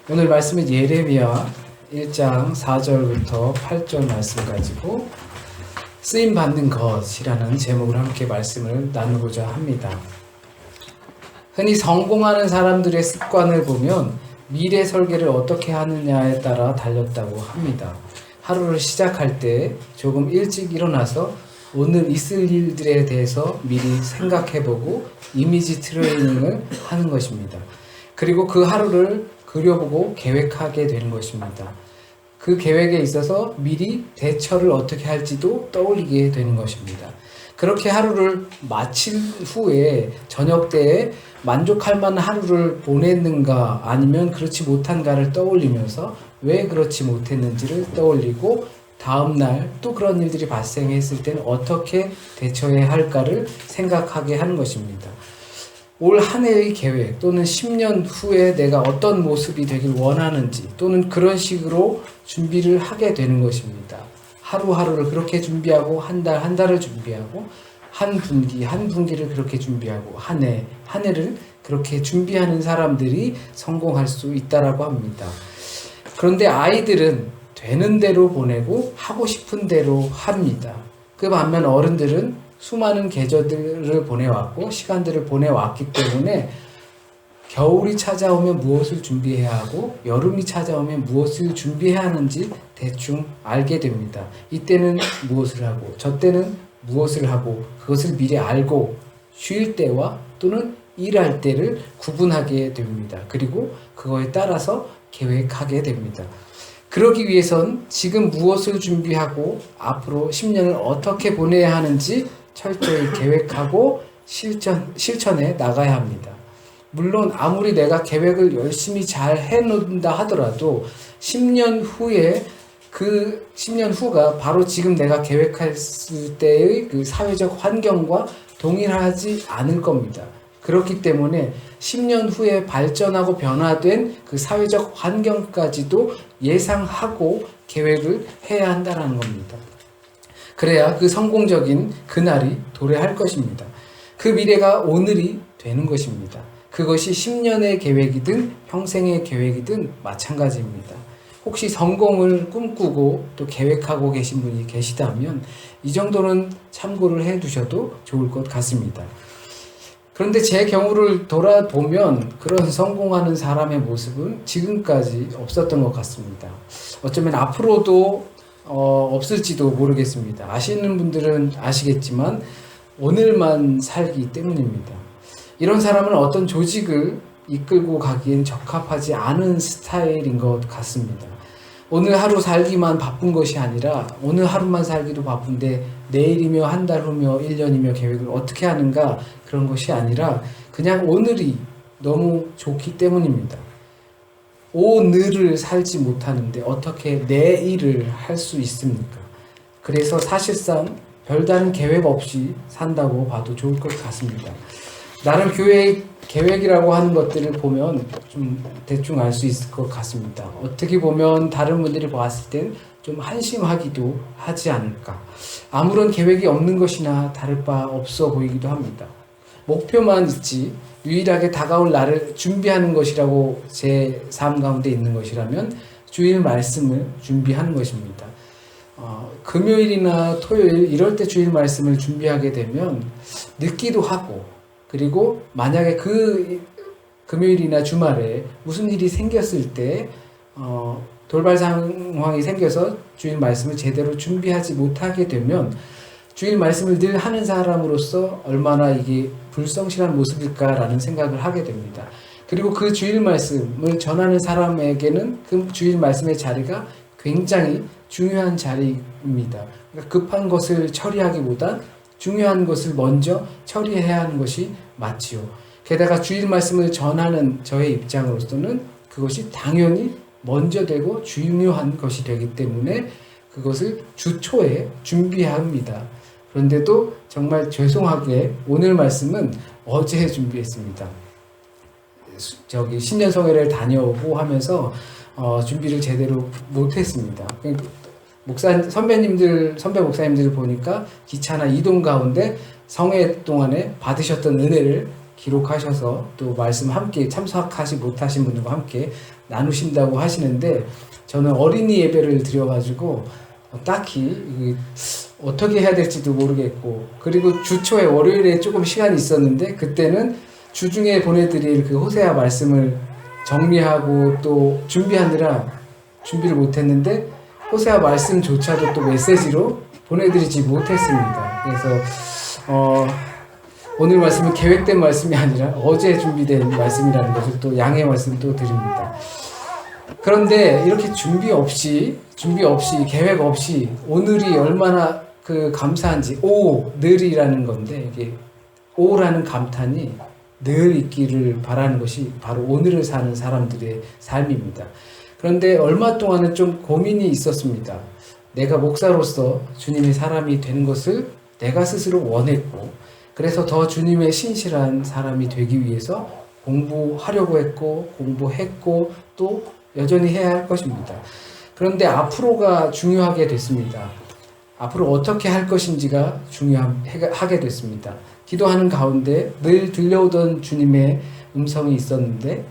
오늘 말씀은 예레미야 1장 4절부터 8절 말씀 가지고 쓰임 받는 것이라는 제목으로 함께 말씀을 나누고자 합니다. 흔히 성공하는 사람들의 습관을 보면 미래 설계를 어떻게 하느냐에 따라 달렸다고 합니다. 하루를 시작할 때 조금 일찍 일어나서 오늘 있을 일들에 대해서 미리 생각해보고 이미지 트레이닝을 하는 것입니다. 그리고 그 하루를 그려보고 계획하게 되는 것입니다. 그 계획에 있어서 미리 대처를 어떻게 할지도 떠올리게 되는 것입니다. 그렇게 하루를 마친 후에 저녁 때에 만족할 만한 하루를 보냈는가 아니면 그렇지 못한가를 떠올리면서 왜 그렇지 못했는지를 떠올리고 다음날 또 그런 일들이 발생했을 때는 어떻게 대처해야 할까를 생각하게 하는 것입니다. 올 한 해의 계획 또는 10년 후에 내가 어떤 모습이 되길 원하는지 또는 그런 식으로 준비를 하게 되는 것입니다. 하루하루를 그렇게 준비하고 한 달을 준비하고 한 분기를 그렇게 준비하고 한 해를 그렇게 준비하는 사람들이 성공할 수 있다라고 합니다. 그런데 아이들은 되는 대로 보내고 하고 싶은 대로 합니다. 그 반면 어른들은 수많은 계절들을 보내왔고 시간들을 보내왔기 때문에 겨울이 찾아오면 무엇을 준비해야 하고 여름이 찾아오면 무엇을 준비해야 하는지 대충 알게 됩니다. 이때는 무엇을 하고 저 때는 무엇을 하고 그것을 미리 알고 쉴 때와 또는 일할 때를 구분하게 됩니다. 그리고 그거에 따라서 계획하게 됩니다. 그러기 위해선 지금 무엇을 준비하고 앞으로 10년을 어떻게 보내야 하는지 철저히 계획하고 실천해 나가야 합니다. 물론 아무리 내가 계획을 열심히 잘 해놓는다 하더라도 10년 후에 그 10년 후가 바로 지금 내가 계획했을 때의 그 사회적 환경과 동일하지 않을 겁니다. 그렇기 때문에 10년 후에 발전하고 변화된 그 사회적 환경까지도 예상하고 계획을 해야 한다는 겁니다. 그래야 그 성공적인 그날이 도래할 것입니다. 그 미래가 오늘이 되는 것입니다. 그것이 10년의 계획이든 평생의 계획이든 마찬가지입니다. 혹시 성공을 꿈꾸고 또 계획하고 계신 분이 계시다면 이 정도는 참고를 해 두셔도 좋을 것 같습니다. 그런데 제 경우를 돌아보면 그런 성공하는 사람의 모습은 지금까지 없었던 것 같습니다. 어쩌면 앞으로도 없을지도 모르겠습니다. 아시는 분들은 아시겠지만 오늘만 살기 때문입니다. 이런 사람은 어떤 조직을 이끌고 가기엔 적합하지 않은 스타일인 것 같습니다. 오늘 하루 살기만 바쁜 것이 아니라 오늘 하루만 살기도 바쁜데 내일이며 한 달 후며 1년이며 계획을 어떻게 하는가 그런 것이 아니라 그냥 오늘이 너무 좋기 때문입니다. 오늘을 살지 못하는데 어떻게 내일을 할 수 있습니까? 그래서 사실상 별다른 계획 없이 산다고 봐도 좋을 것 같습니다. 나름 교회의 계획이라고 하는 것들을 보면 좀 대충 알 수 있을 것 같습니다. 어떻게 보면 다른 분들이 봤을 땐 좀 한심하기도 하지 않을까. 아무런 계획이 없는 것이나 다를 바 없어 보이기도 합니다. 목표만 있지 유일하게 다가올 날을 준비하는 것이라고 제 삶 가운데 있는 것이라면 주일 말씀을 준비하는 것입니다. 금요일이나 토요일 이럴 때 주일 말씀을 준비하게 되면 늦기도 하고 그리고 만약에 그 금요일이나 주말에 무슨 일이 생겼을 때 돌발 상황이 생겨서 주일 말씀을 제대로 준비하지 못하게 되면 주일 말씀을 늘 하는 사람으로서 얼마나 이게 불성실한 모습일까라는 생각을 하게 됩니다. 그리고 그 주일 말씀을 전하는 사람에게는 그 주일 말씀의 자리가 굉장히 중요한 자리입니다. 그러니까 급한 것을 처리하기보다 중요한 것을 먼저 처리해야 하는 것이 맞지요. 게다가 주일 말씀을 전하는 저의 입장으로서는 그것이 당연히 먼저 되고 중요한 것이 되기 때문에 그것을 주초에 준비합니다. 그런데도 정말 죄송하게 오늘 말씀은 어제 준비했습니다. 신년성회를 다녀오고 하면서 준비를 제대로 못했습니다. 선배 목사님들 보니까 기차나 이동 가운데 성회 동안에 받으셨던 은혜를 기록하셔서 또 말씀 함께 참석하지 못하신 분들과 함께 나누신다고 하시는데 저는 어린이 예배를 드려가지고 딱히 어떻게 해야 될지도 모르겠고, 그리고 주 초에 월요일에 조금 시간이 있었는데 그때는 주중에 보내드릴 그 호세아 말씀을 정리하고 또 준비하느라 준비를 못했는데 호세아 말씀조차도 또 메시지로 보내드리지 못했습니다. 그래서 오늘 말씀은 계획된 말씀이 아니라 어제 준비된 말씀이라는 것을 또 양해 말씀 또 드립니다. 그런데 이렇게 준비 없이 계획 없이 오늘이 얼마나 감사한지, 늘이라는 건데, 이게 오라는 감탄이 늘 있기를 바라는 것이 바로 오늘을 사는 사람들의 삶입니다. 그런데 얼마 동안은 좀 고민이 있었습니다. 내가 목사로서 주님의 사람이 되는 것을 내가 스스로 원했고, 그래서 더 주님의 신실한 사람이 되기 위해서 공부하려고 했고, 공부했고, 또 여전히 해야 할 것입니다. 그런데 앞으로가 중요하게 됐습니다. 앞으로 어떻게 할 것인지가 중요하게 됐습니다. 기도하는 가운데 늘 들려오던 주님의 음성이 있었는데,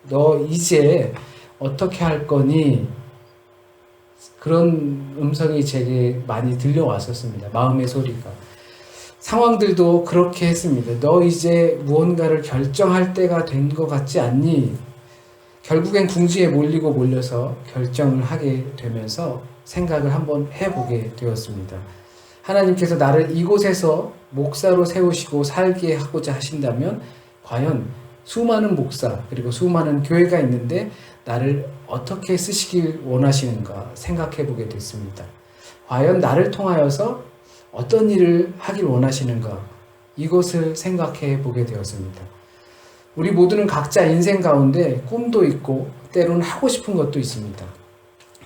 너 이제 어떻게 할 거니? 그런 음성이 제게 많이 들려왔었습니다. 마음의 소리가. 상황들도 그렇게 했습니다. 너 이제 무언가를 결정할 때가 된 것 같지 않니? 결국엔 궁지에 몰려서 결정을 하게 되면서 생각을 한번 해보게 되었습니다. 하나님께서 나를 이곳에서 목사로 세우시고 살게 하고자 하신다면 과연 수많은 목사 그리고 수많은 교회가 있는데 나를 어떻게 쓰시길 원하시는가 생각해 보게 됐습니다. 과연 나를 통하여서 어떤 일을 하길 원하시는가, 이것을 생각해 보게 되었습니다. 우리 모두는 각자 인생 가운데 꿈도 있고 때로는 하고 싶은 것도 있습니다.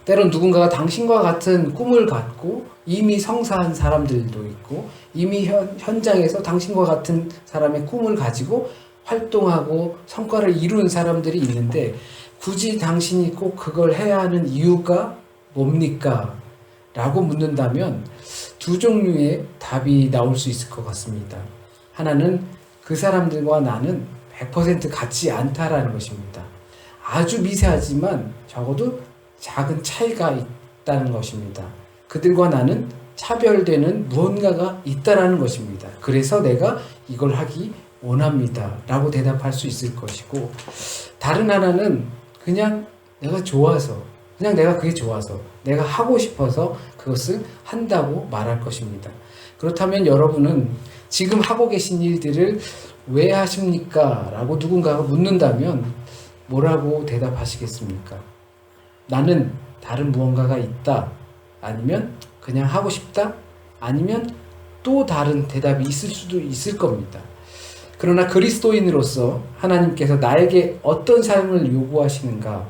때론 누군가가 당신과 같은 꿈을 갖고 이미 성사한 사람들도 있고, 이미 현장에서 당신과 같은 사람의 꿈을 가지고 활동하고 성과를 이룬 사람들이 있는데, 굳이 당신이 꼭 그걸 해야 하는 이유가 뭡니까? 라고 묻는다면 두 종류의 답이 나올 수 있을 것 같습니다. 하나는 그 사람들과 나는 100% 같지 않다라는 것입니다. 아주 미세하지만 적어도 작은 차이가 있다는 것입니다. 그들과 나는 차별되는 무언가가 있다라는 것입니다. 그래서 내가 이걸 하기 원합니다 라고 대답할 수 있을 것이고, 다른 하나는 그냥 내가 좋아서, 그냥 내가 그게 좋아서, 내가 하고 싶어서 그것을 한다고 말할 것입니다. 그렇다면 여러분은 지금 하고 계신 일들을 왜 하십니까? 라고 누군가가 묻는다면 뭐라고 대답하시겠습니까? 나는 다른 무언가가 있다. 아니면 그냥 하고 싶다. 아니면 또 다른 대답이 있을 수도 있을 겁니다. 그러나 그리스도인으로서 하나님께서 나에게 어떤 삶을 요구하시는가,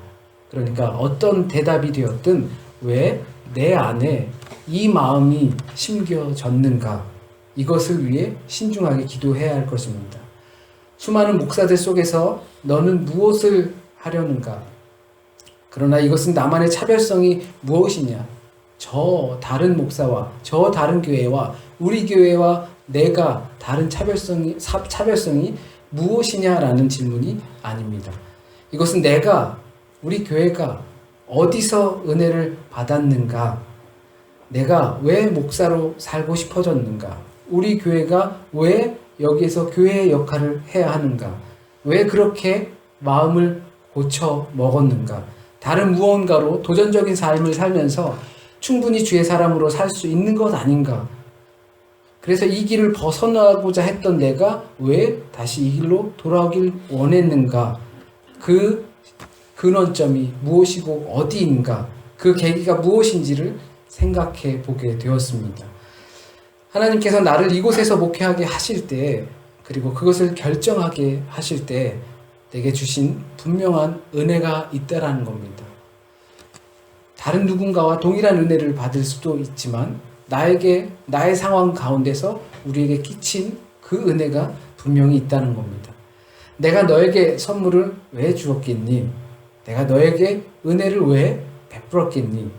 그러니까 어떤 대답이 되었든 왜 내 안에 이 마음이 심겨졌는가, 이것을 위해 신중하게 기도해야 할 것입니다. 수많은 목사들 속에서 너는 무엇을 하려는가? 그러나 이것은 나만의 차별성이 무엇이냐? 저 다른 목사와 저 다른 교회와 우리 교회와 내가 다른 차별성이 무엇이냐라는 질문이 아닙니다. 이것은 우리 교회가 어디서 은혜를 받았는가? 내가 왜 목사로 살고 싶어졌는가? 우리 교회가 왜 여기에서 교회의 역할을 해야 하는가? 왜 그렇게 마음을 고쳐 먹었는가? 다른 무언가로 도전적인 삶을 살면서 충분히 주의 사람으로 살 수 있는 것 아닌가? 그래서 이 길을 벗어나고자 했던 내가 왜 다시 이 길로 돌아오길 원했는가? 그 근원점이 무엇이고 어디인가? 그 계기가 무엇인지를 생각해 보게 되었습니다. 하나님께서 나를 이곳에서 목회하게 하실 때, 그리고 그것을 결정하게 하실 때 내게 주신 분명한 은혜가 있다라는 겁니다. 다른 누군가와 동일한 은혜를 받을 수도 있지만 나의 상황 가운데서 우리에게 끼친 그 은혜가 분명히 있다는 겁니다. 내가 너에게 선물을 왜 주었겠니? 내가 너에게 은혜를 왜 베풀었겠니?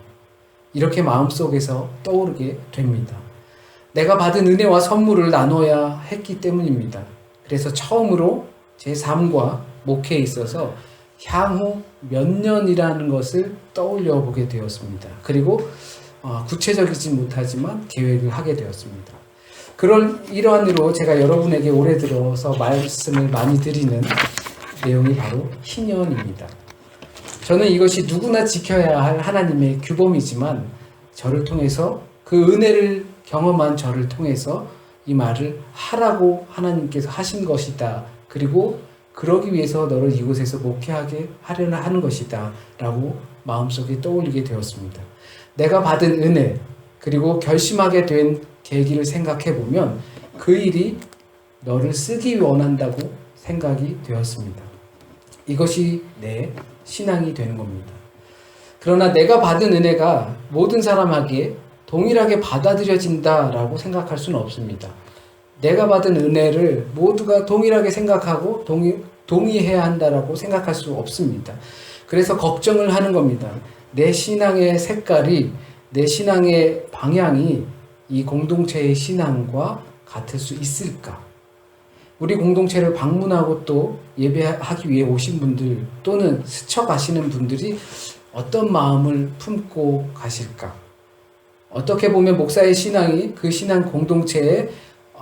이렇게 마음속에서 떠오르게 됩니다. 내가 받은 은혜와 선물을 나눠야 했기 때문입니다. 그래서 처음으로 제 삶과 목회에 있어서 향후 몇 년이라는 것을 떠올려 보게 되었습니다. 그리고 구체적이지 못하지만 계획을 하게 되었습니다. 이러한 일로 제가 여러분에게 올해 들어서 말씀을 많이 드리는 내용이 바로 희년입니다. 저는 이것이 누구나 지켜야 할 하나님의 규범이지만 저를 통해서 그 은혜를 경험한 저를 통해서 이 말을 하라고 하나님께서 하신 것이다. 그리고 그러기 위해서 너를 이곳에서 목회하게 하려나 하는 것이다 라고 마음속에 떠올리게 되었습니다. 내가 받은 은혜 그리고 결심하게 된 계기를 생각해 보면 그 일이 너를 쓰기 원한다고 생각이 되었습니다. 이것이 내 신앙이 되는 겁니다. 그러나 내가 받은 은혜가 모든 사람에게 동일하게 받아들여진다라고 생각할 수는 없습니다. 내가 받은 은혜를 모두가 동일하게 생각하고 동의해야 한다라고 생각할 수 없습니다. 그래서 걱정을 하는 겁니다. 내 신앙의 색깔이, 내 신앙의 방향이 이 공동체의 신앙과 같을 수 있을까? 우리 공동체를 방문하고 또 예배하기 위해 오신 분들 또는 스쳐가시는 분들이 어떤 마음을 품고 가실까? 어떻게 보면 목사의 신앙이 그 신앙 공동체의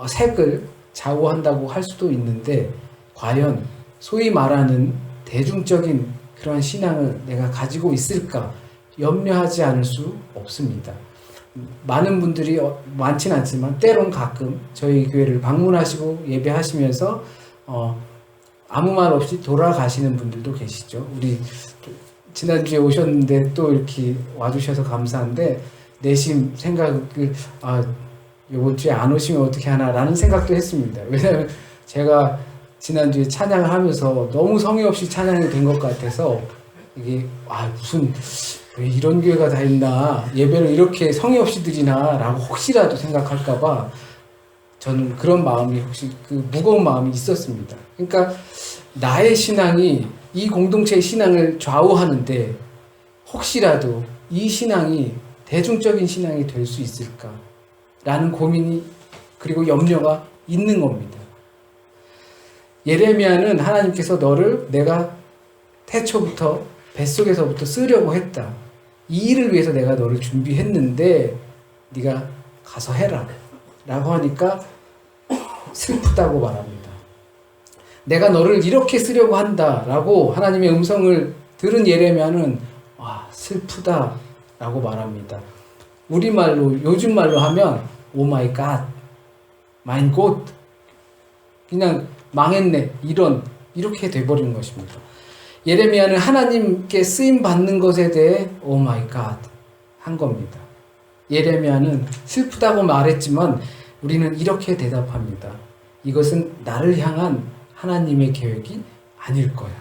색을 좌우한다고 할 수도 있는데 과연 소위 말하는 대중적인 그런 신앙을 내가 가지고 있을까 염려하지 않을 수 없습니다. 많은 분들이 많진 않지만 때론 가끔 저희 교회를 방문하시고 예배하시면서 아무 말 없이 돌아가시는 분들도 계시죠. 우리 지난주에 오셨는데 또 이렇게 와주셔서 감사한데 내심 생각을 이번 주에 안 오시면 어떻게 하나라는 생각도 했습니다. 왜냐하면 제가 지난주에 찬양을 하면서 너무 성의 없이 찬양이 된 것 같아서 이게 무슨 왜 이런 교회가 다 있나 예배를 이렇게 성의 없이 드리나 라고 혹시라도 생각할까봐 저는 그런 마음이 혹시 그 무거운 마음이 있었습니다. 그러니까 나의 신앙이 이 공동체의 신앙을 좌우하는데 혹시라도 이 신앙이 대중적인 신앙이 될 수 있을까 라는 고민이 그리고 염려가 있는 겁니다. 예레미야는 하나님께서 너를 내가 태초부터 뱃속에서부터 쓰려고 했다. 이 일을 위해서 내가 너를 준비했는데 네가 가서 해라 라고 하니까 슬프다고 말합니다. 내가 너를 이렇게 쓰려고 한다 라고 하나님의 음성을 들은 예레미야는 슬프다 라고 말합니다. 우리말로 요즘 말로 하면 오 마이 갓, 마인 곧 그냥 망했네 이렇게 돼버리는 것입니다. 예레미야는 하나님께 쓰임 받는 것에 대해 오 마이 갓 한 겁니다. 예레미야는 슬프다고 말했지만 우리는 이렇게 대답합니다. 이것은 나를 향한 하나님의 계획이 아닐 거야.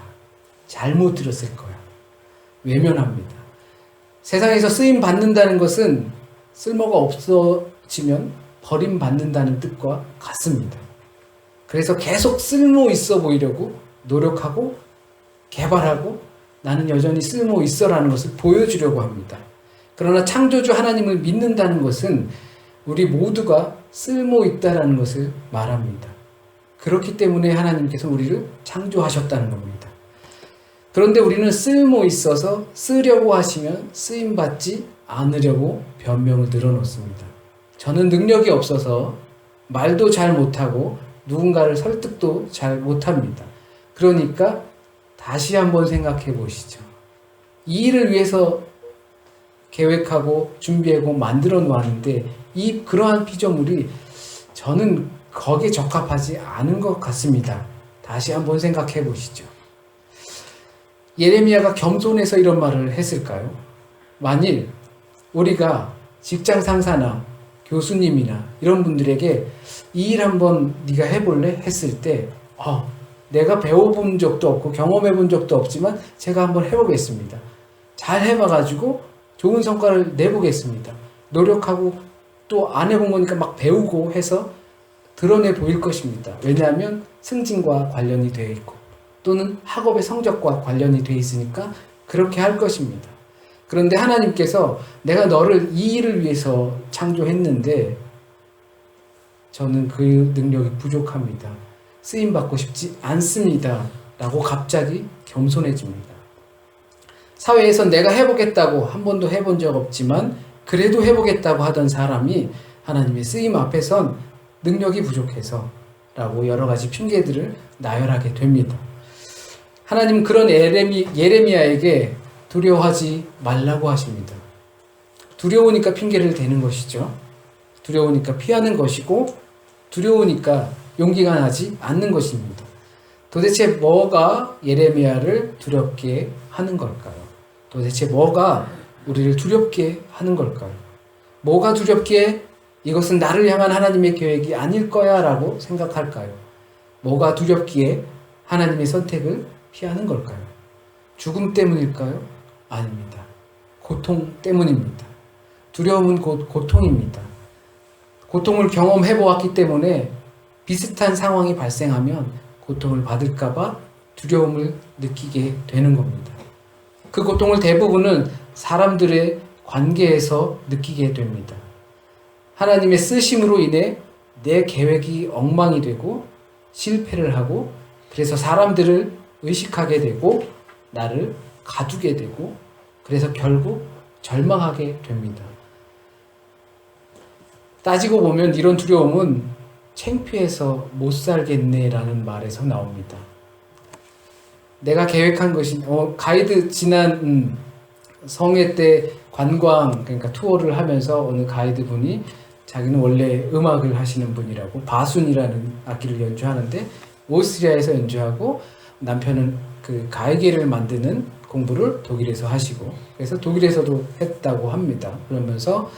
잘못 들었을 거야. 외면합니다. 세상에서 쓰임 받는다는 것은 쓸모가 없어지면 버림받는다는 뜻과 같습니다. 그래서 계속 쓸모 있어 보이려고 노력하고 개발하고 나는 여전히 쓸모 있어라는 것을 보여주려고 합니다. 그러나 창조주 하나님을 믿는다는 것은 우리 모두가 쓸모 있다라는 것을 말합니다. 그렇기 때문에 하나님께서 우리를 창조하셨다는 겁니다. 그런데 우리는 쓸모 있어서 쓰려고 하시면 쓰임받지 않으려고 변명을 늘어놓습니다. 저는 능력이 없어서 말도 잘 못하고 누군가를 설득도 잘 못합니다. 그러니까 다시 한번 생각해 보시죠. 이 일을 위해서 계획하고 준비하고 만들어 놓았는데 그러한 피조물이 저는 거기에 적합하지 않은 것 같습니다. 다시 한번 생각해 보시죠. 예레미야가 겸손해서 이런 말을 했을까요? 만일 우리가 직장 상사나 교수님이나 이런 분들에게 이 일 한번 네가 해볼래? 했을 때 내가 배워본 적도 없고 경험해본 적도 없지만 제가 한번 해보겠습니다. 잘 해봐가지고 좋은 성과를 내보겠습니다. 노력하고 또 안 해본 거니까 막 배우고 해서 드러내 보일 것입니다. 왜냐하면 승진과 관련이 되어 있고 또는 학업의 성적과 관련이 되어 있으니까 그렇게 할 것입니다. 그런데 하나님께서 내가 너를 이 일을 위해서 창조했는데 저는 그 능력이 부족합니다. 쓰임받고 싶지 않습니다. 라고 갑자기 겸손해집니다. 사회에서 내가 해보겠다고 한 번도 해본 적 없지만 그래도 해보겠다고 하던 사람이 하나님의 쓰임 앞에선 능력이 부족해서 라고 여러 가지 핑계들을 나열하게 됩니다. 하나님은 그런 예레미야에게 두려워하지 말라고 하십니다. 두려우니까 핑계를 대는 것이죠. 두려우니까 피하는 것이고 두려우니까 용기가 나지 않는 것입니다. 도대체 뭐가 예레미야를 두렵게 하는 걸까요? 도대체 뭐가 우리를 두렵게 하는 걸까요? 뭐가 두렵기에 이것은 나를 향한 하나님의 계획이 아닐 거야 라고 생각할까요? 뭐가 두렵기에 하나님의 선택을 피하는 걸까요? 죽음 때문일까요? 아닙니다. 고통 때문입니다. 두려움은 곧 고통입니다. 고통을 경험해 보았기 때문에 비슷한 상황이 발생하면 고통을 받을까봐 두려움을 느끼게 되는 겁니다. 그 고통을 대부분은 사람들의 관계에서 느끼게 됩니다. 하나님의 쓰심으로 인해 내 계획이 엉망이 되고 실패를 하고 그래서 사람들을 의식하게 되고 나를 가두게 되고 그래서 결국 절망하게 됩니다. 따지고 보면 이런 두려움은 창피해서 못 살겠네라는 말에서 나옵니다. 내가 계획한 것이 가이드 지난 성회 때 관광 그러니까 투어를 하면서 어느 가이드 분이 자기는 원래 음악을 하시는 분이라고 바순이라는 악기를 연주하는데 오스트리아에서 연주하고 남편은 그 가이게를 만드는 공부를 독일에서 하시고 그래서 독일에서도 했다고 합니다. 그러면서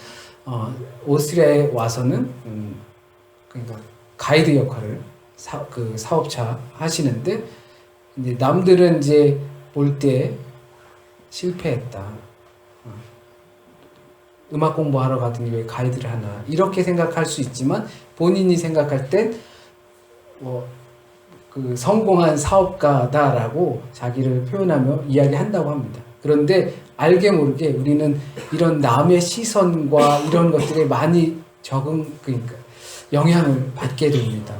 오스트리아에 와서는 그러니까 가이드 역할을 사업차 하시는데 이제 남들은 이제 볼 때 실패했다. 음악 공부하러 가더니 왜 가이드를 하나 이렇게 생각할 수 있지만 본인이 생각할 땐 그 성공한 사업가다라고 자기를 표현하며 이야기한다고 합니다. 그런데 알게 모르게 우리는 이런 남의 시선과 이런 것들에 많이 그러니까 영향을 받게 됩니다.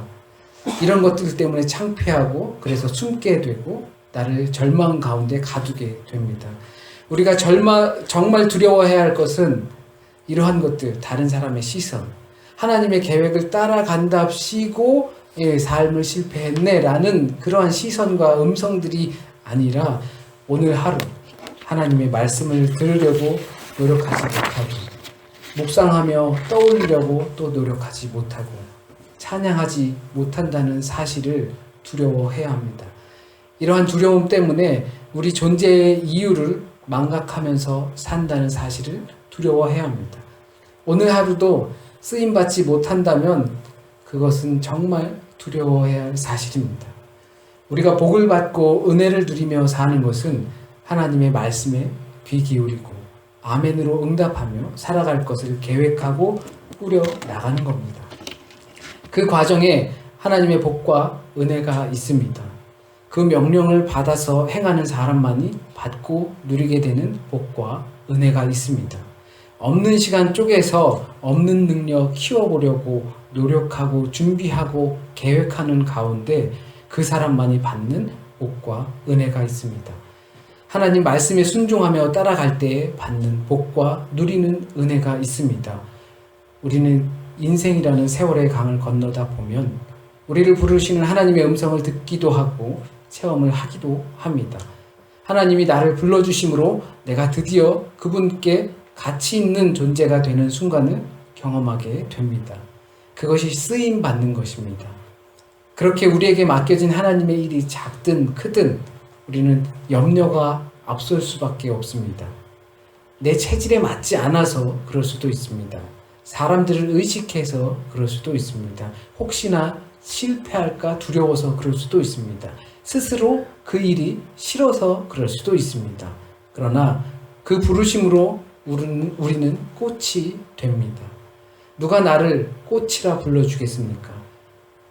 이런 것들 때문에 창피하고 그래서 숨게 되고 나를 절망 가운데 가두게 됩니다. 우리가 정말 두려워해야 할 것은 이러한 것들, 다른 사람의 시선, 하나님의 계획을 따라간답시고 삶을 실패했네라는 그러한 시선과 음성들이 아니라 오늘 하루 하나님의 말씀을 들으려고 노력하지 못하고 묵상하며 떠올리려고 또 노력하지 못하고 찬양하지 못한다는 사실을 두려워해야 합니다. 이러한 두려움 때문에 우리 존재의 이유를 망각하면서 산다는 사실을 두려워해야 합니다. 오늘 하루도 쓰임받지 못한다면 그것은 정말 두려워해야 할 사실입니다. 우리가 복을 받고 은혜를 누리며 사는 것은 하나님의 말씀에 귀 기울이고 아멘으로 응답하며 살아갈 것을 계획하고 꾸려 나가는 겁니다. 그 과정에 하나님의 복과 은혜가 있습니다. 그 명령을 받아서 행하는 사람만이 받고 누리게 되는 복과 은혜가 있습니다. 없는 시간 쪼개서 없는 능력 키워보려고 노력하고 준비하고 계획하는 가운데 그 사람만이 받는 복과 은혜가 있습니다. 하나님 말씀에 순종하며 따라갈 때에 받는 복과 누리는 은혜가 있습니다. 우리는 인생이라는 세월의 강을 건너다 보면 우리를 부르시는 하나님의 음성을 듣기도 하고 체험을 하기도 합니다. 하나님이 나를 불러주심으로 내가 드디어 그분께 가치 있는 존재가 되는 순간을 경험하게 됩니다. 그것이 쓰임 받는 것입니다. 그렇게 우리에게 맡겨진 하나님의 일이 작든 크든 우리는 염려가 앞설 수밖에 없습니다. 내 체질에 맞지 않아서 그럴 수도 있습니다. 사람들을 의식해서 그럴 수도 있습니다. 혹시나 실패할까 두려워서 그럴 수도 있습니다. 스스로 그 일이 싫어서 그럴 수도 있습니다. 그러나 그 부르심으로 우리는 꽃이 됩니다. 누가 나를 꽃이라 불러주겠습니까?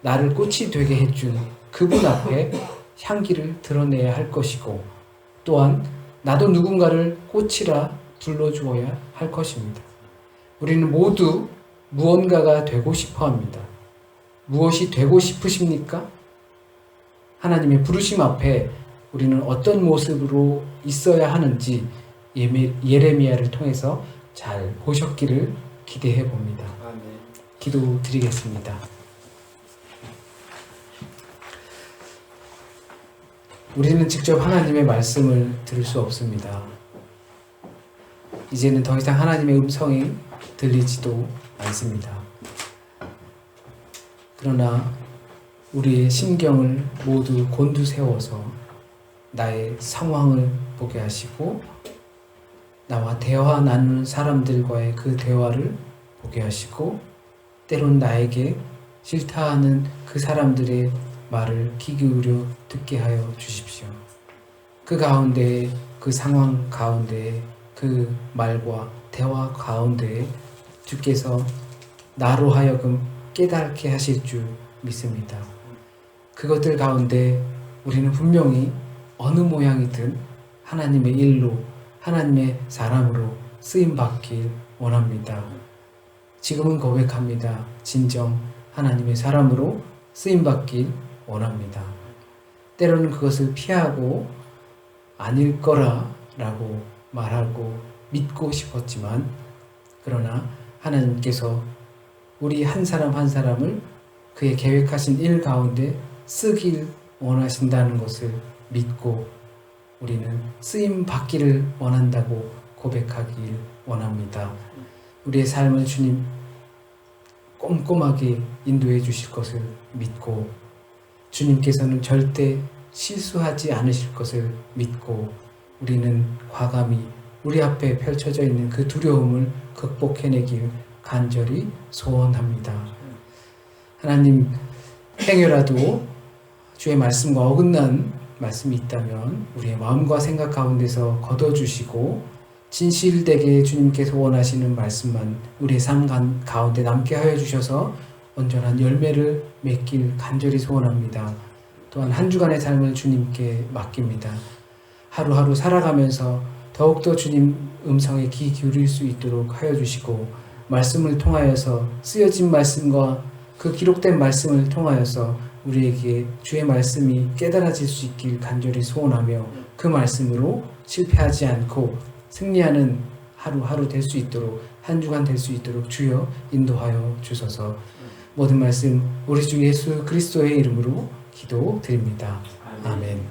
나를 꽃이 되게 해준 그분 앞에 향기를 드러내야 할 것이고 또한 나도 누군가를 꽃이라 불러주어야 할 것입니다. 우리는 모두 무언가가 되고 싶어 합니다. 무엇이 되고 싶으십니까? 하나님의 부르심 앞에 우리는 어떤 모습으로 있어야 하는지 예레미야를 통해서 잘 보셨기를 기대해 봅니다. 아멘. 기도드리겠습니다. 우리는 직접 하나님의 말씀을 들을 수 없습니다. 이제는 더 이상 하나님의 음성이 들리지도 않습니다. 그러나 우리의 심경을 모두 곤두세워서 나의 상황을 보게 하시고 나와 대화 나누는 사람들과의 그 대화를 보게 하시고 때론 나에게 싫다 하는 그 사람들의 말을 귀 기울여 듣게 하여 주십시오. 그 가운데 그 상황 가운데 그 말과 대화 가운데 주께서 나로 하여금 깨닫게 하실 줄 믿습니다. 그것들 가운데 우리는 분명히 어느 모양이든 하나님의 일로 하나님의 사람으로 쓰임받길 원합니다. 지금은 고백합니다. 진정 하나님의 사람으로 쓰임받길 원합니다. 때로는 그것을 피하고 아닐 거라라고 말하고 믿고 싶었지만 그러나 하나님께서 우리 한 사람 한 사람을 그의 계획하신 일 가운데 쓰길 원하신다는 것을 믿고 우리는 쓰임 받기를 원한다고 고백하길 원합니다. 우리의 삶을 주님 꼼꼼하게 인도해 주실 것을 믿고 주님께서는 절대 실수하지 않으실 것을 믿고 우리는 과감히 우리 앞에 펼쳐져 있는 그 두려움을 극복해내길 간절히 소원합니다. 하나님, 행여라도 주의 말씀과 어긋난 말씀이 있다면 우리의 마음과 생각 가운데서 걷어주시고 진실되게 주님께서 원하시는 말씀만 우리의 삶 가운데 남게 하여 주셔서 온전한 열매를 맺길 간절히 소원합니다. 또한 한 주간의 삶을 주님께 맡깁니다. 하루하루 살아가면서 더욱더 주님 음성에 귀 기울일 수 있도록 하여 주시고 말씀을 통하여서 쓰여진 말씀과 그 기록된 말씀을 통하여서 우리에게 주의 말씀이 깨달아질 수 있길 간절히 소원하며 그 말씀으로 실패하지 않고 승리하는 하루하루 될 수 있도록 한 주간 될 수 있도록 주여 인도하여 주소서. 모든 말씀 우리 주 예수 그리스도의 이름으로 기도드립니다. 아멘.